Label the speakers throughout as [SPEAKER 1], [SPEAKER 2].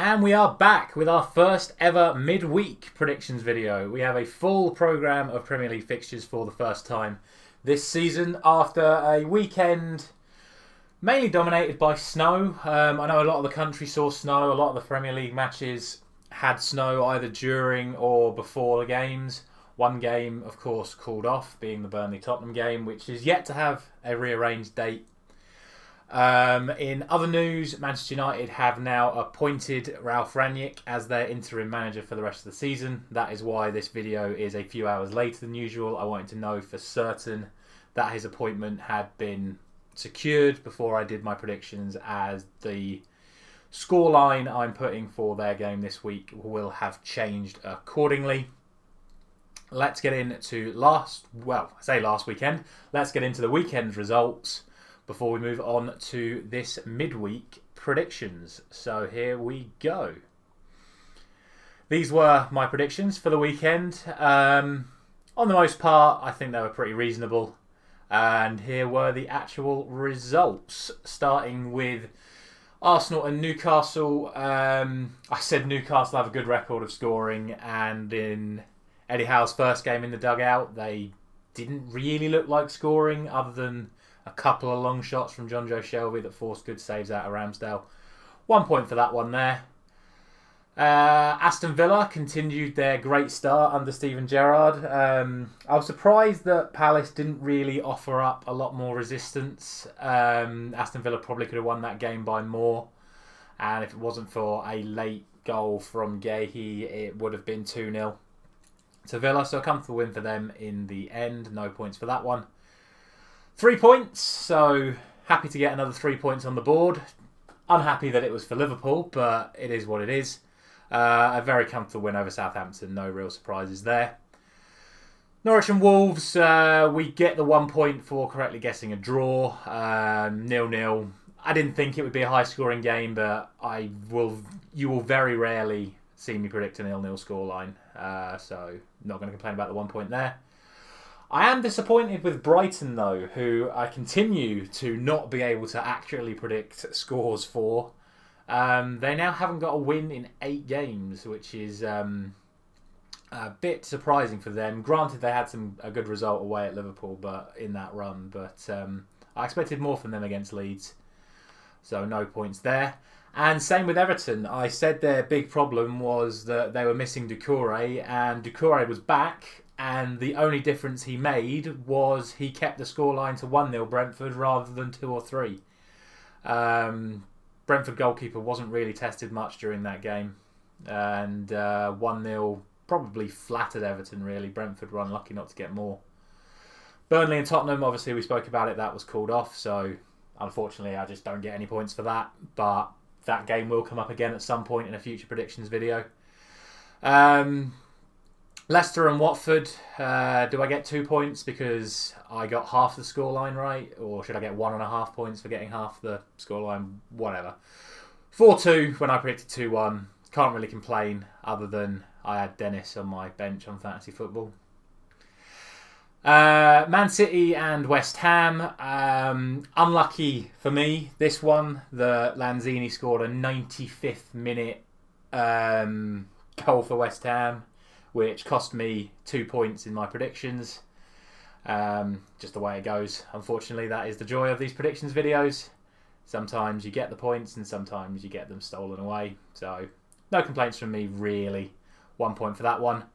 [SPEAKER 1] And we are back with our first ever midweek predictions video. We have a full programme of Premier League fixtures for the first time this season after a weekend mainly dominated by snow. I know a lot of the country saw snow. A lot of the Premier League matches had snow either during or before the games. One game, of course, called off, being the Burnley-Tottenham game, which is yet to have a rearranged date. In other news, Manchester United have now appointed Ralf Rangnick as their interim manager for the rest of the season. That is why this video is a few hours later than usual. I wanted to know for certain that his appointment had been secured before I did my predictions, as the scoreline I'm putting for their game this week will have changed accordingly. Let's get into last weekend. Let's get into the weekend's results before we move on to this midweek predictions. So here we go. These were my predictions for the weekend. On the most part, I think they were pretty reasonable. And here were the actual results, starting with Arsenal and Newcastle. I said Newcastle have a good record of scoring, and in Eddie Howe's first game in the dugout, they didn't really look like scoring other than a couple of long shots from John Joe Shelby that forced good saves out of Ramsdale. 1 point for that one there. Aston Villa continued their great start under Steven Gerrard. I was surprised that Palace didn't really offer up a lot more resistance. Aston Villa probably could have won that game by more. And if it wasn't for a late goal from Guehi, it would have been 2-0 to Villa. So a comfortable win for them in the end. No points for that one. 3 points. So happy to get another 3 points on the board. Unhappy that it was for Liverpool, but it is what it is. A very comfortable win over Southampton. No real surprises there. Norwich and Wolves, we get the 1 point for correctly guessing a draw. 0-0. I didn't think it would be a high-scoring game, but you will very rarely see me predict a 0-0 scoreline. So not going to complain about the 1 point there. I am disappointed with Brighton, though, who I continue to not be able to accurately predict scores for. They now haven't got a win in 8 games, which is a bit surprising for them. Granted, they had a good result away at Liverpool, but in that run. But I expected more from them against Leeds, so no points there. And same with Everton. I said their big problem was that they were missing Doucouré, and Doucouré was back. And the only difference he made was he kept the scoreline to 1-0 Brentford rather than 2 or 3. Brentford goalkeeper wasn't really tested much during that game. And 1-0 probably flattered Everton, really. Brentford were unlucky not to get more. Burnley and Tottenham, obviously we spoke about it. That was called off. So unfortunately I just don't get any points for that. But that game will come up again at some point in a future predictions video. Leicester and Watford, do I get 2 points because I got half the scoreline right? Or should I get 1.5 points for getting half the scoreline? Whatever. 4-2 when I predicted 2-1. Can't really complain other than I had Dennis on my bench on fantasy football. Man City and West Ham. Unlucky for me, this one. The Lanzini scored a 95th minute goal for West Ham, which cost me 2 points in my predictions. Just the way it goes. Unfortunately, that is the joy of these predictions videos. Sometimes you get the points and sometimes you get them stolen away. So, no complaints from me, really. 1 point for that one.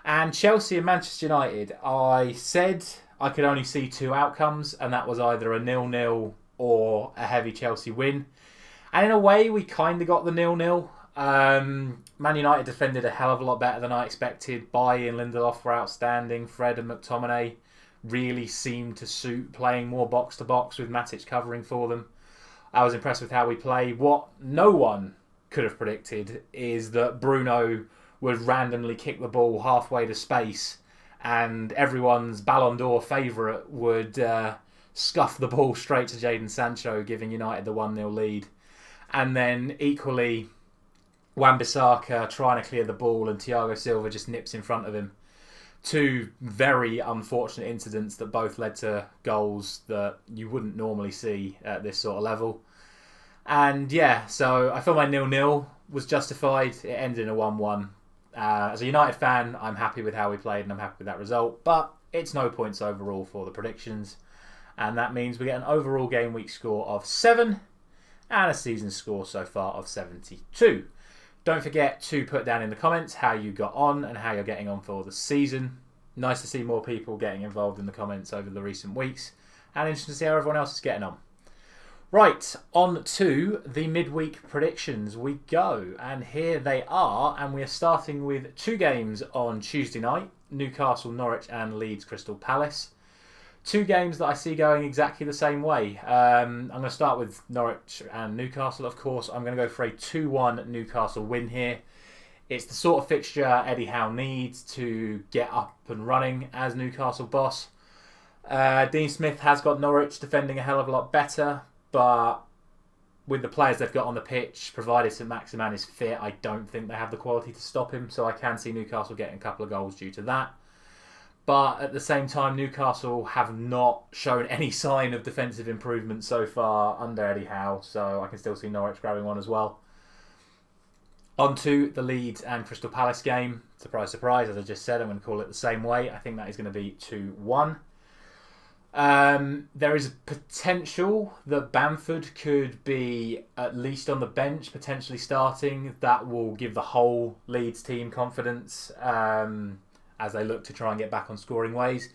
[SPEAKER 1] And Chelsea and Manchester United. I said I could only see 2 outcomes, and that was either a 0-0 or a heavy Chelsea win. And in a way, we kind of got the 0-0. Man United defended a hell of a lot better than I expected. Bailly and Lindelof were outstanding. Fred and McTominay really seemed to suit playing more box to box with Matic covering for them. I was impressed with how we played. What no one could have predicted is that Bruno would randomly kick the ball halfway to space and everyone's Ballon d'Or favourite would scuff the ball straight to Jadon Sancho, giving United the 1-0 lead. And then equally, Wan-Bissaka trying to clear the ball and Thiago Silva just nips in front of him. 2 very unfortunate incidents that both led to goals that you wouldn't normally see at this sort of level. And yeah, so I feel my 0-0 was justified. It ended in a 1-1. As a United fan, I'm happy with how we played and I'm happy with that result. But it's no points overall for the predictions. And that means we get an overall game week score of 7 and a season score so far of 72. Don't forget to put down in the comments how you got on and how you're getting on for the season. Nice to see more people getting involved in the comments over the recent weeks. And interesting to see how everyone else is getting on. Right, on to the midweek predictions we go. And here they are. And we are starting with 2 games on Tuesday night. Newcastle, Norwich and Leeds, Crystal Palace. 2 games that I see going exactly the same way. I'm going to start with Norwich and Newcastle, of course. I'm going to go for a 2-1 Newcastle win here. It's the sort of fixture Eddie Howe needs to get up and running as Newcastle boss. Dean Smith has got Norwich defending a hell of a lot better. But with the players they've got on the pitch, provided St Maximin is fit, I don't think they have the quality to stop him. So I can see Newcastle getting a couple of goals due to that. But at the same time, Newcastle have not shown any sign of defensive improvement so far under Eddie Howe. So I can still see Norwich grabbing one as well. On to the Leeds and Crystal Palace game. Surprise, surprise. As I just said, I'm going to call it the same way. I think that is going to be 2-1. There is potential that Bamford could be at least on the bench, potentially starting. That will give the whole Leeds team confidence as they look to try and get back on scoring ways.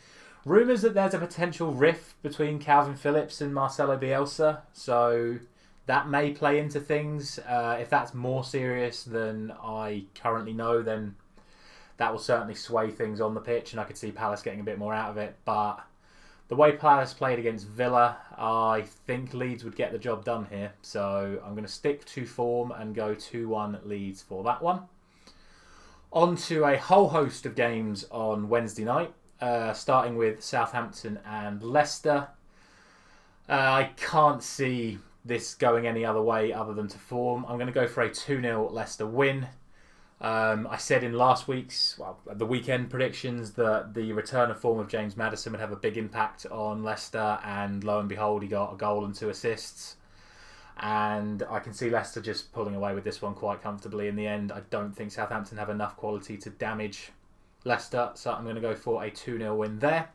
[SPEAKER 1] Rumours that there's a potential rift between Calvin Phillips and Marcelo Bielsa, so that may play into things. If that's more serious than I currently know, then that will certainly sway things on the pitch, and I could see Palace getting a bit more out of it. But the way Palace played against Villa, I think Leeds would get the job done here. So I'm going to stick to form and go 2-1 Leeds for that one. On to a whole host of games on Wednesday night, starting with Southampton and Leicester. I can't see this going any other way other than to form. I'm going to go for a 2-0 Leicester win. I said in last week's, the weekend predictions that the return of form of James Maddison would have a big impact on Leicester, and lo and behold, he got a goal and 2 assists. And I can see Leicester just pulling away with this one quite comfortably in the end. I don't think Southampton have enough quality to damage Leicester, so I'm going to go for a 2-0 win there.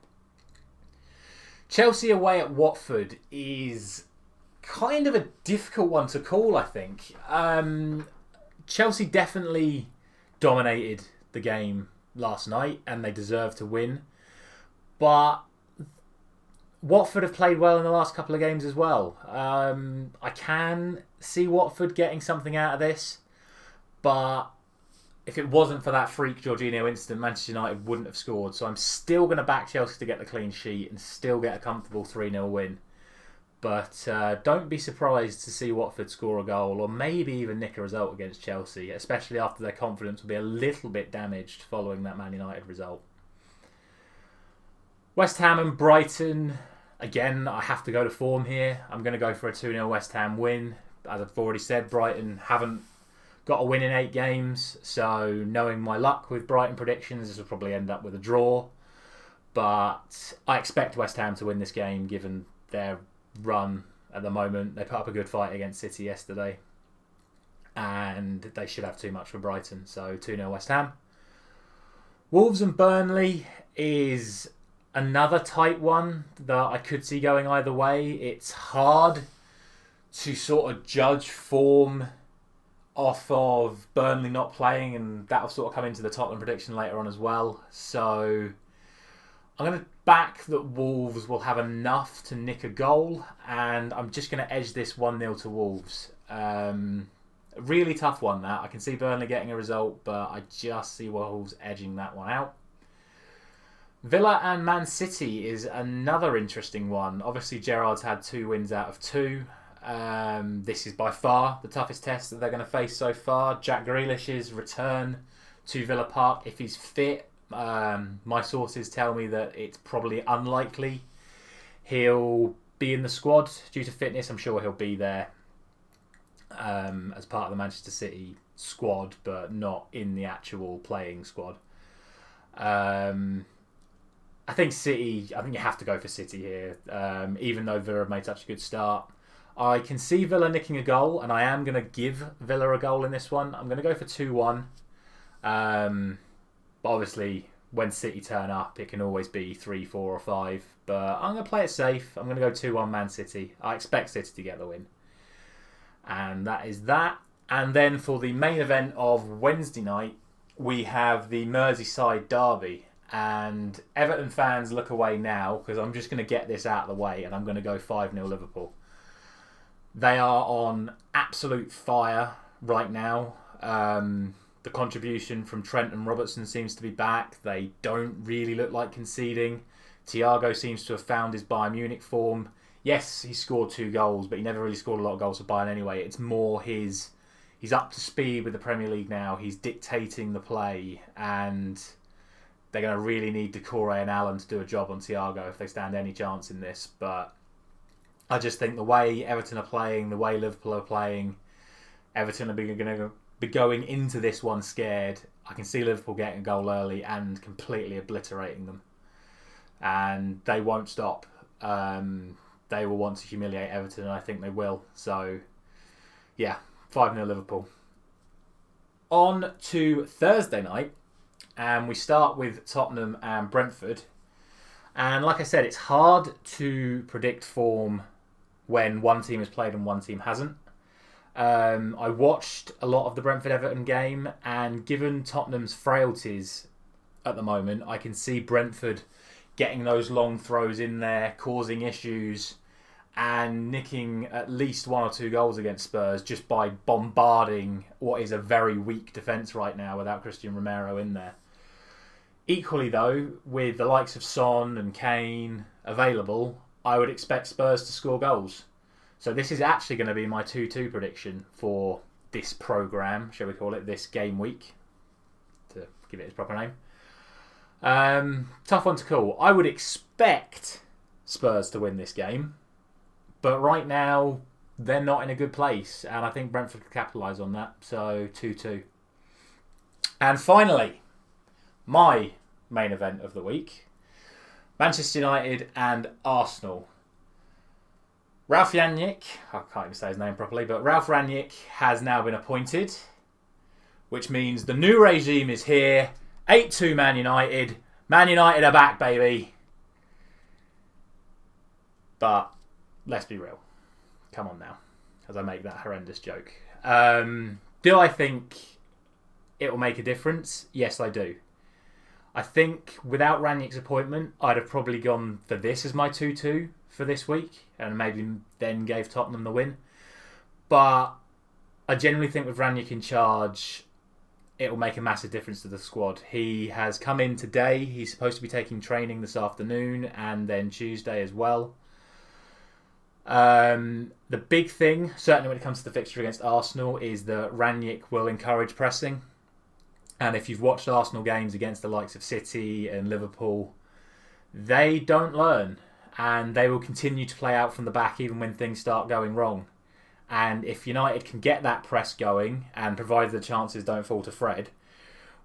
[SPEAKER 1] Chelsea away at Watford is kind of a difficult one to call, I think. Chelsea definitely dominated the game last night and they deserve to win. But Watford have played well in the last couple of games as well. I can see Watford getting something out of this. But if it wasn't for that freak Jorginho incident, Manchester United wouldn't have scored. So I'm still going to back Chelsea to get the clean sheet and still get a comfortable 3-0 win. But don't be surprised to see Watford score a goal or maybe even nick a result against Chelsea, especially after their confidence will be a little bit damaged following that Man United result. West Ham and Brighton, again, I have to go to form here. I'm going to go for a 2-0 West Ham win. As I've already said, Brighton haven't got a win in 8 games, so knowing my luck with Brighton predictions, this will probably end up with a draw. But I expect West Ham to win this game given their run at the moment. They put up a good fight against City yesterday and they should have too much for Brighton, so 2-0 West Ham. Wolves and Burnley is another tight one that I could see going either way. It's hard to sort of judge form off of Burnley not playing, and that'll sort of come into the Tottenham prediction later on as well. So I'm going to back that Wolves will have enough to nick a goal, and I'm just going to edge this 1-0 to Wolves. Really tough one, that. I can see Burnley getting a result, but I just see Wolves edging that one out. Villa and Man City is another interesting one. Obviously, Gerrard's had 2 wins out of 2. This is by far the toughest test that they're going to face so far. Jack Grealish's return to Villa Park, if he's fit, my sources tell me that it's probably unlikely he'll be in the squad due to fitness. I'm sure he'll be there as part of the Manchester City squad, but not in the actual playing squad. I think you have to go for City here. Even though Villa have made such a good start, I can see Villa nicking a goal, and I am going to give Villa a goal in this one. I'm going to go for 2-1. But obviously, when City turn up, it can always be 3, 4 or 5. But I'm going to play it safe. I'm going to go 2-1 Man City. I expect City to get the win. And that is that. And then for the main event of Wednesday night, we have the Merseyside derby. And Everton fans, look away now, because I'm just going to get this out of the way, and I'm going to go 5-0 Liverpool. They are on absolute fire right now. The contribution from Trent and Robertson seems to be back. They don't really look like conceding. Thiago seems to have found his Bayern Munich form. Yes, he scored 2 goals, but he never really scored a lot of goals for Bayern anyway. It's more he's up to speed with the Premier League now. He's dictating the play, and they're going to really need Doucouré and Allen to do a job on Thiago if they stand any chance in this. But I just think the way Everton are playing, the way Liverpool are playing, Everton are going to be going into this one scared. I can see Liverpool getting a goal early and completely obliterating them. And they won't stop. They will want to humiliate Everton, and I think they will. So, yeah, 5-0 Liverpool. On to Thursday night, and we start with Tottenham and Brentford. And like I said, it's hard to predict form when one team has played and one team hasn't. I watched a lot of the Brentford-Everton game, and given Tottenham's frailties at the moment, I can see Brentford getting those long throws in there, causing issues, and nicking at least 1 or 2 goals against Spurs just by bombarding what is a very weak defence right now without Christian Romero in there. Equally though, with the likes of Son and Kane available, I would expect Spurs to score goals. So this is actually going to be my 2-2 prediction for this programme, shall we call it, this game week, to give it its proper name. Tough one to call. I would expect Spurs to win this game, but right now they're not in a good place, and I think Brentford could capitalise on that, so 2-2. And finally, my main event of the week, Manchester United and Arsenal. Ralf Rangnick, I can't even say his name properly, but Ralf Rangnick has now been appointed, which means the new regime is here. 8-2 Man United. Man United are back, baby. But let's be real. Come on now, as I make that horrendous joke. Do I think it will make a difference? Yes, I do. I think without Rangnick's appointment, I'd have probably gone for this as my 2-2 for this week, and maybe then gave Tottenham the win. But I genuinely think with Rangnick in charge, it will make a massive difference to the squad. He has come in today. He's supposed to be taking training this afternoon and then Tuesday as well. The big thing, certainly when it comes to the fixture against Arsenal, is that Rangnick will encourage pressing. And if you've watched Arsenal games against the likes of City and Liverpool, they don't learn. And they will continue to play out from the back even when things start going wrong. And if United can get that press going, and provided the chances don't fall to Fred,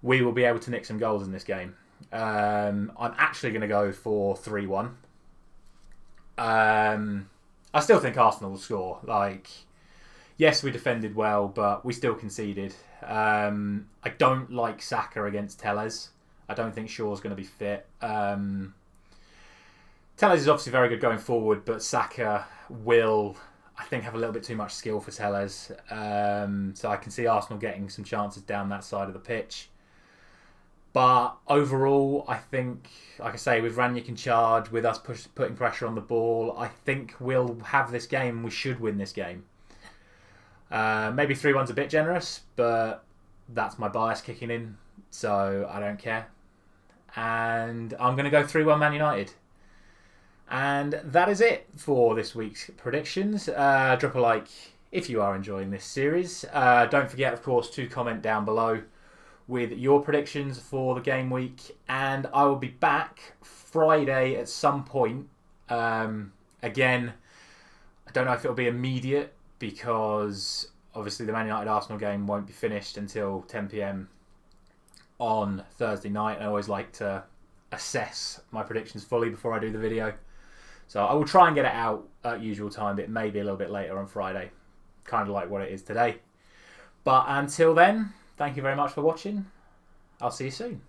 [SPEAKER 1] we will be able to nick some goals in this game. I'm actually going to go for 3-1. I still think Arsenal will score. Yes, we defended well, but we still conceded. I don't like Saka against Telles. I don't think Shaw's going to be fit. Telles is obviously very good going forward, but Saka will, I think, have a little bit too much skill for Telles. So I can see Arsenal getting some chances down that side of the pitch. But overall, I think, like I say, with Rangnick in charge, with us putting pressure on the ball, I think we'll have this game. We should win this game. Maybe 3-1's a bit generous, but that's my bias kicking in, so I don't care. And I'm going to go 3-1 Man United. And that is it for this week's predictions. Drop a like if you are enjoying this series. Don't forget, of course, to comment down below with your predictions for the game week. And I will be back Friday at some point. Again, I don't know if it'll be immediate because obviously the Man United Arsenal game won't be finished until 10 PM on Thursday night. I always like to assess my predictions fully before I do the video. So I will try and get it out at usual time, but it may be a little bit later on Friday, kind of like what it is today. But until then, thank you very much for watching. I'll see you soon.